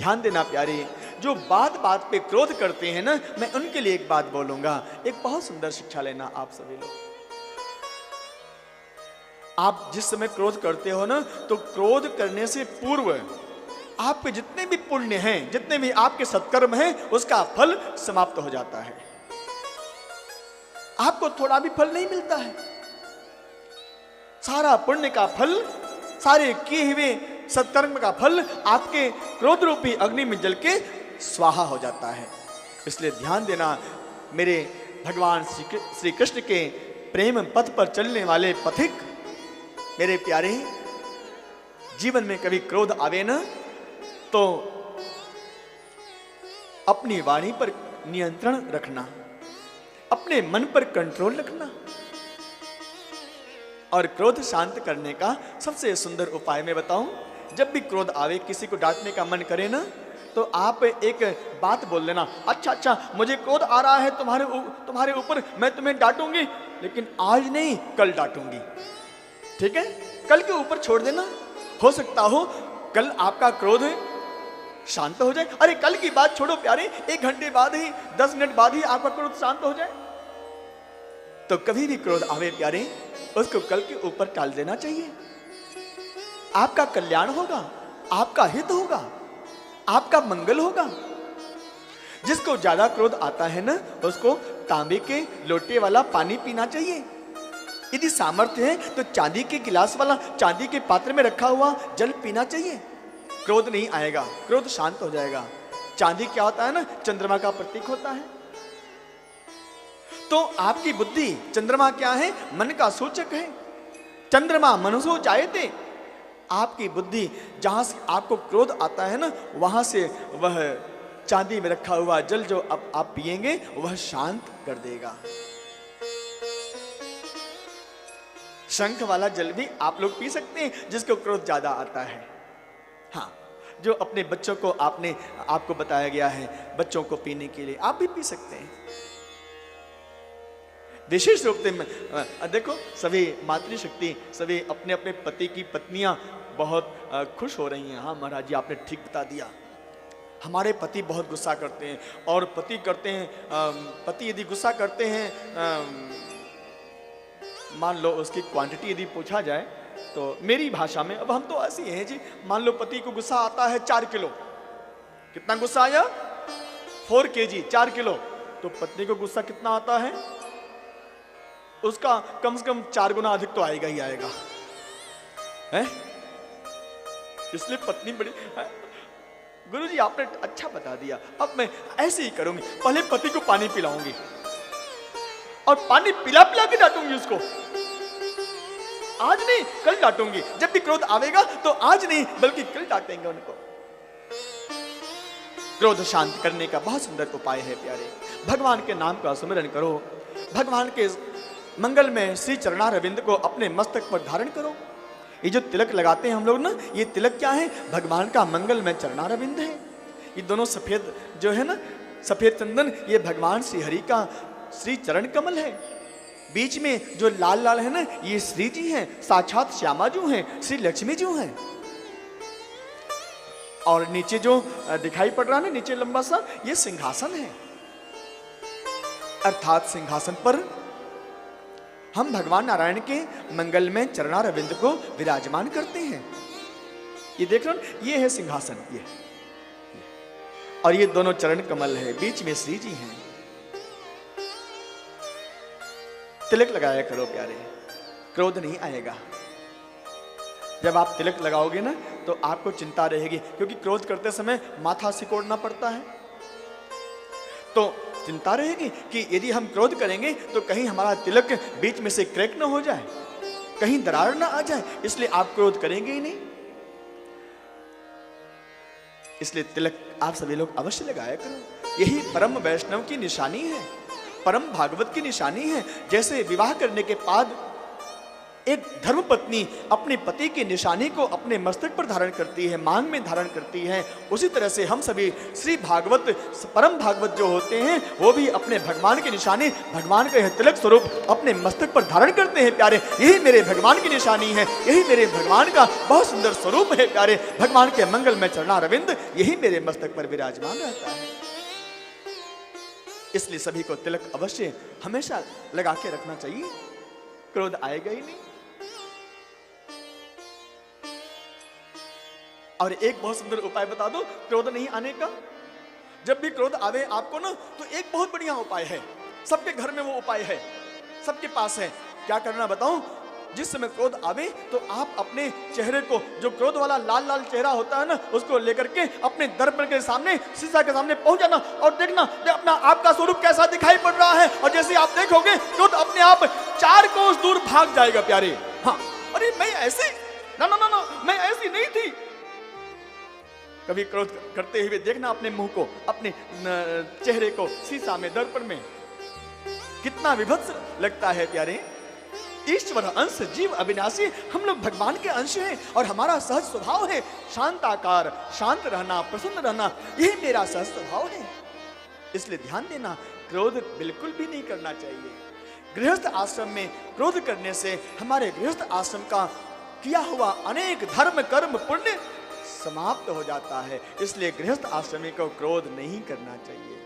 ध्यान देना प्यारे, जो बात बात पे क्रोध करते हैं ना, मैं उनके लिए एक बात बोलूंगा, एक बहुत सुंदर शिक्षा लेना आप सभी लोग। आप जिस समय क्रोध करते हो ना, तो क्रोध करने से पूर्व आपके जितने भी पुण्य हैं, जितने भी आपके सत्कर्म हैं, उसका फल समाप्त हो जाता है। आपको थोड़ा भी फल नहीं मिलता है। सारा पुण्य का फल, सारे किए हुए सत्कर्म का फल आपके क्रोध रूपी अग्नि में जल के स्वाहा हो जाता है। इसलिए ध्यान देना मेरे भगवान श्री कृष्ण के प्रेम पथ पर चलने वाले पथिक, मेरे प्यारे, जीवन में कभी क्रोध आवे ना, तो अपनी वाणी पर नियंत्रण रखना, अपने मन पर कंट्रोल रखना। और क्रोध शांत करने का सबसे सुंदर उपाय मैं बताऊं, जब भी क्रोध आवे, किसी को डांटने का मन करे ना, तो आप एक बात बोल लेना, अच्छा मुझे क्रोध आ रहा है तुम्हारे ऊपर, मैं तुम्हें डांटूंगी, लेकिन आज नहीं कल डांटूंगी। ठीक है, कल के ऊपर छोड़ देना। हो सकता हो कल आपका क्रोध शांत हो जाए। अरे कल की बात छोड़ो प्यारे, 1 घंटे बाद ही, 10 मिनट बाद ही आपका क्रोध शांत हो जाए। तो कभी भी क्रोध आवे प्यारे, उसको कल के ऊपर टाल देना चाहिए। आपका कल्याण होगा, आपका हित होगा, आपका मंगल होगा। जिसको ज्यादा क्रोध आता है ना, उसको तांबे के लोटे वाला पानी पीना चाहिए। यदि सामर्थ्य है तो चांदी के गिलास वाला, चांदी के पात्र में रखा हुआ जल पीना चाहिए। क्रोध नहीं आएगा, क्रोध शांत हो जाएगा। चांदी क्या होता है ना, चंद्रमा का प्रतीक होता है। तो आपकी बुद्धि, चंद्रमा क्या है, मन का सूचक है। चंद्रमा मनसो जायते, आपकी बुद्धि जहां से आपको क्रोध आता है ना, वहां से वह चांदी में रखा हुआ जल जो अब आप पिएंगे, वह शांत कर देगा। शंख वाला जल भी आप लोग पी सकते हैं, जिसको क्रोध ज्यादा आता है। हाँ, जो अपने बच्चों को आपको बताया गया है बच्चों को पीने के लिए, आप भी पी सकते हैं। विशेष रूप से देखो, सभी मातृशक्ति, सभी अपने अपने पति की पत्नियां बहुत खुश हो रही हैं। हाँ महाराज जी, आपने ठीक बता दिया। हमारे पति बहुत गुस्सा करते हैं, और पति यदि गुस्सा करते हैं, मान लो उसकी क्वांटिटी यदि पूछा जाए तो मेरी भाषा में, अब हम तो ऐसे हैं जी, मान लो पति को गुस्सा आता है 4 किलो। कितना गुस्सा आया? 4 kg, 4 किलो। तो पत्नी को गुस्सा कितना आता है? उसका कम से कम 4 गुना अधिक तो आएगा ही आएगा है? इसलिए पत्नी बड़ी, गुरुजी आपने अच्छा बता दिया, अब मैं ऐसे ही करूंगी, पहले पति को पानी पिलाऊंगी और पानी पिला पिला के डांटूंगी उसको। आज नहीं कल डांटूंगी। जब भी क्रोध आवेगा तो आज नहीं बल्कि कल डांटेंगे उनको। क्रोध शांत करने का बहुत सुंदर उपाय है प्यारे। भगवान के नाम का स्मरण करो, भगवान के मंगल में श्री चरणारविंद को अपने मस्तक पर धारण करो। ये जो तिलक लगाते हैं हम लोग ना, ये तिलक क्या है? भगवान का मंगल में चरणारविंद है। ये दोनों सफेद जो है ना, सफेद चंदन, ये भगवान श्री हरि का श्री चरण कमल है। बीच में जो लाल लाल है ना, ये श्री जी हैं, साक्षात श्यामा जी हैं, श्री लक्ष्मी जी हैं। और नीचे जो दिखाई पड़ रहा है ना, नीचे लंबा सा, ये सिंहासन है। अर्थात सिंहासन पर हम भगवान नारायण के मंगल में चरणारविंद को विराजमान करते हैं। ये देख रहे हो, ये है सिंहासन, ये और ये दोनों चरण कमल है, बीच में श्री जी हैं। तिलक लगाया करो प्यारे, क्रोध नहीं आएगा। जब आप तिलक लगाओगे ना, तो आपको चिंता रहेगी, क्योंकि क्रोध करते समय माथा सिकोड़ना पड़ता है। तो चिंता रहेगी कि यदि हम क्रोध करेंगे तो कहीं हमारा तिलक बीच में से क्रैक ना हो जाए, कहीं दरार ना आ जाए, इसलिए आप क्रोध करेंगे ही नहीं। इसलिए तिलक आप सभी लोग अवश्य लगाया करो। यही परम वैष्णव की निशानी है, परम भागवत की निशानी है। जैसे विवाह करने के बाद एक धर्मपत्नी अपने पति की निशानी को अपने मस्तक पर धारण करती है, मांग में धारण करती है, उसी तरह से हम सभी श्री भागवत, परम भागवत जो होते हैं वो भी अपने भगवान की निशानी, भगवान का यह तिलक स्वरूप अपने मस्तक पर धारण करते हैं प्यारे। यही मेरे भगवान की निशानी है, यही मेरे भगवान का बहुत सुंदर स्वरूप है प्यारे। भगवान के मंगल में चरणारविंद यही मेरे मस्तक पर विराजमान रहता है। इसलिए सभी को तिलक अवश्य हमेशा लगा के रखना चाहिए, क्रोध आएगा ही नहीं। और एक बहुत सुंदर उपाय बता दो क्रोध नहीं आने का। जब भी क्रोध आवे आपको ना, तो एक बहुत बढ़िया उपाय है, सबके घर में वो उपाय है, सबके पास है। क्या करना बताऊं? जिस समय क्रोध आवे तो आप अपने चेहरे को, जो क्रोध वाला लाल लाल चेहरा होता है ना, उसको लेकर के अपने दर्पण के सामने, शीशा के सामने पहुंच जाना और देखना अपना आपका स्वरूप कैसा दिखाई पड़ रहा है। और जैसे आप देखोगे क्रोध अपने आप 4 कोस दूर भाग जाएगा प्यारे। हाँ, अरे मैं ऐसे ना ना ना ना मैं ऐसी नहीं थी। कभी क्रोध करते हुए देखना अपने मुंह को, अपने चेहरे को शीशा में, दर्पण में, कितना विभत्स लगता है प्यारे। ईश्वर अंश जीव अविनाशी, हम लोग भगवान के अंश हैं और हमारा सहज स्वभाव है शांताकार, शांत रहना, प्रसन्न रहना, यही मेरा सहज स्वभाव है। इसलिए ध्यान देना, क्रोध बिल्कुल भी नहीं करना चाहिए। गृहस्थ आश्रम में क्रोध करने से हमारे गृहस्थ आश्रम का किया हुआ अनेक धर्म कर्म पुण्य समाप्त हो जाता है। इसलिए गृहस्थ आश्रमी को क्रोध नहीं करना चाहिए।